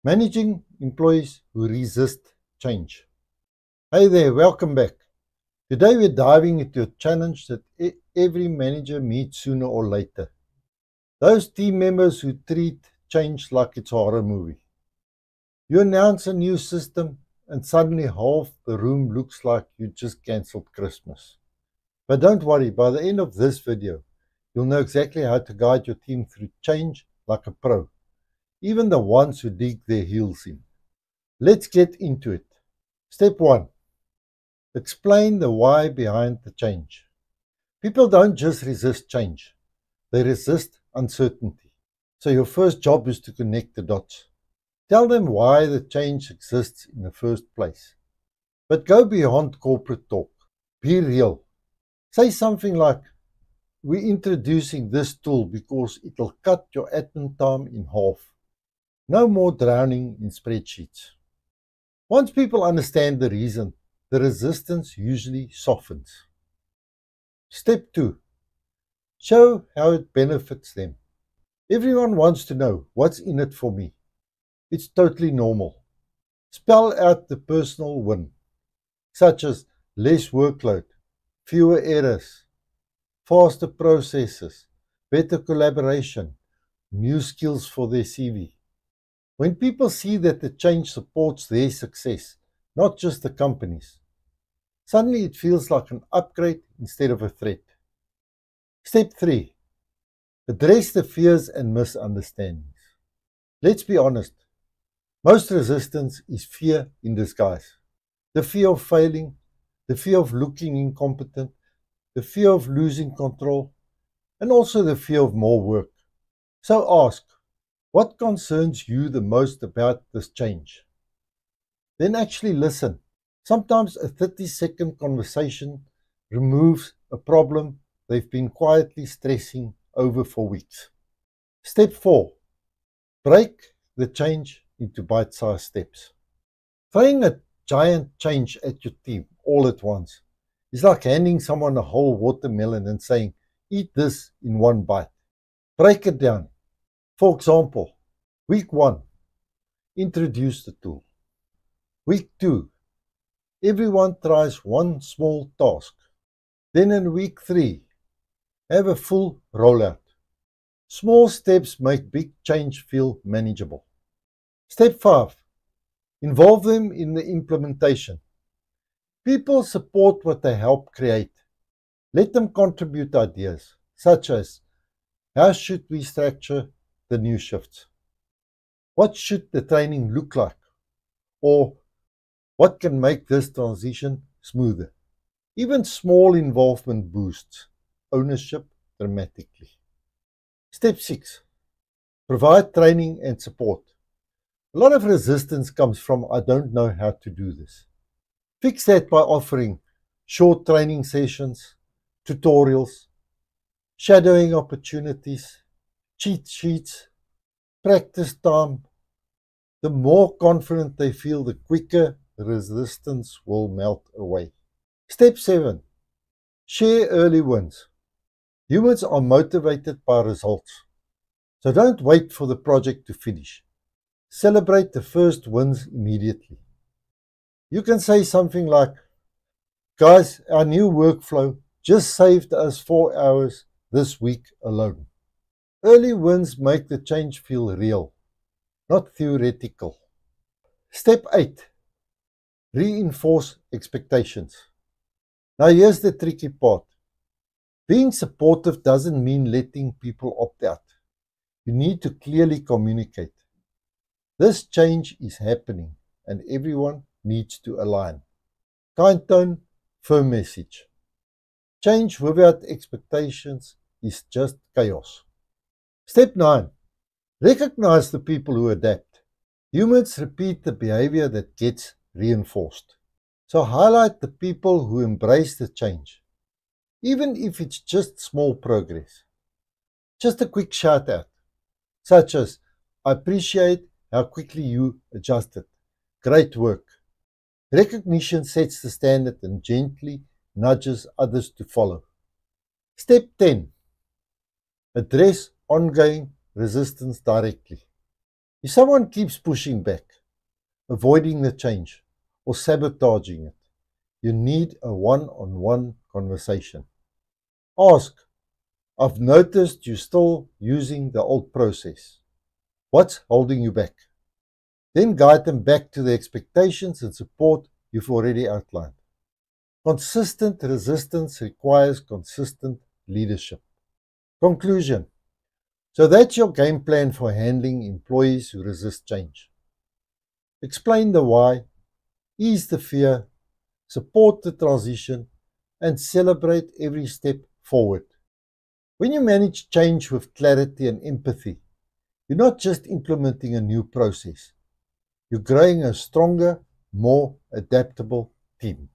Managing employees who resist change. Hey there, welcome back. Today we're diving into a challenge that every manager meets sooner or later. Those team members who treat change like it's a horror movie. You announce a new system and suddenly half the room looks like you just cancelled Christmas. But don't worry, by the end of this video, you'll know exactly how to guide your team through change like a pro, even the ones who dig their heels in. Let's get into it. Step 1. Explain the why behind the change. People don't just resist change, they resist uncertainty. So your first job is to connect the dots. Tell them why the change exists in the first place. But go beyond corporate talk. Be real. Say something like, we're introducing this tool because it'll cut your admin time in half. No more drowning in spreadsheets. Once people understand the reason, the resistance usually softens. Step 2. Show how it benefits them. Everyone wants to know what's in it for me. It's totally normal. Spell out the personal win, such as less workload, fewer errors, faster processes, better collaboration, new skills for their CV. When people see that the change supports their success, not just the company's, suddenly it feels like an upgrade instead of a threat. Step 3. Address the fears and misunderstandings. Let's be honest. Most resistance is fear in disguise. The fear of failing, the fear of looking incompetent, the fear of losing control, and also the fear of more work. So ask, what concerns you the most about this change? Then actually listen. Sometimes a 30-second conversation removes a problem they've been quietly stressing over for weeks. Step 4. Break the change into bite-sized steps. Throwing a giant change at your team all at once is like handing someone a whole watermelon and saying, eat this in one bite. Break it down. For example, week 1, introduce the tool. Week 2, everyone tries one small task. Then in week 3, have a full rollout. Small steps make big change feel manageable. Step 5. Involve them in the implementation. People support what they help create. Let them contribute ideas, such as, how should we structure the new shifts? What should the training look like? Or, what can make this transition smoother? Even small involvement boosts ownership dramatically. Step 6. Provide training and support. A lot of resistance comes from, I don't know how to do this. Fix that by offering short training sessions, tutorials, shadowing opportunities, cheat sheets, practice time. The more confident they feel, the quicker the resistance will melt away. Step 7. Share early wins. Humans are motivated by results. So don't wait for the project to finish. Celebrate the first wins immediately. You can say something like, guys, our new workflow just saved us 4 hours this week alone. Early wins make the change feel real, not theoretical. Step 8. Reinforce expectations. Now here's the tricky part. Being supportive doesn't mean letting people opt out. You need to clearly communicate. This change is happening and everyone needs to align. Kind tone, firm message. Change without expectations is just chaos. Step 9. Recognize the people who adapt. Humans repeat the behavior that gets reinforced. So highlight the people who embrace the change, even if it's just small progress. Just a quick shout out, such as, I appreciate how quickly you adjusted. Great work. Recognition sets the standard and gently nudges others to follow. Step 10. Address ongoing resistance directly. If someone keeps pushing back, avoiding the change, or sabotaging it, you need a one-on-one conversation. Ask, I've noticed you're still using the old process. What's holding you back? Then guide them back to the expectations and support you've already outlined. Consistent resistance requires consistent leadership. Conclusion. So that's your game plan for handling employees who resist change. Explain the why, ease the fear, support the transition, and celebrate every step forward. When you manage change with clarity and empathy, you're not just implementing a new process. You're growing a stronger, more adaptable team.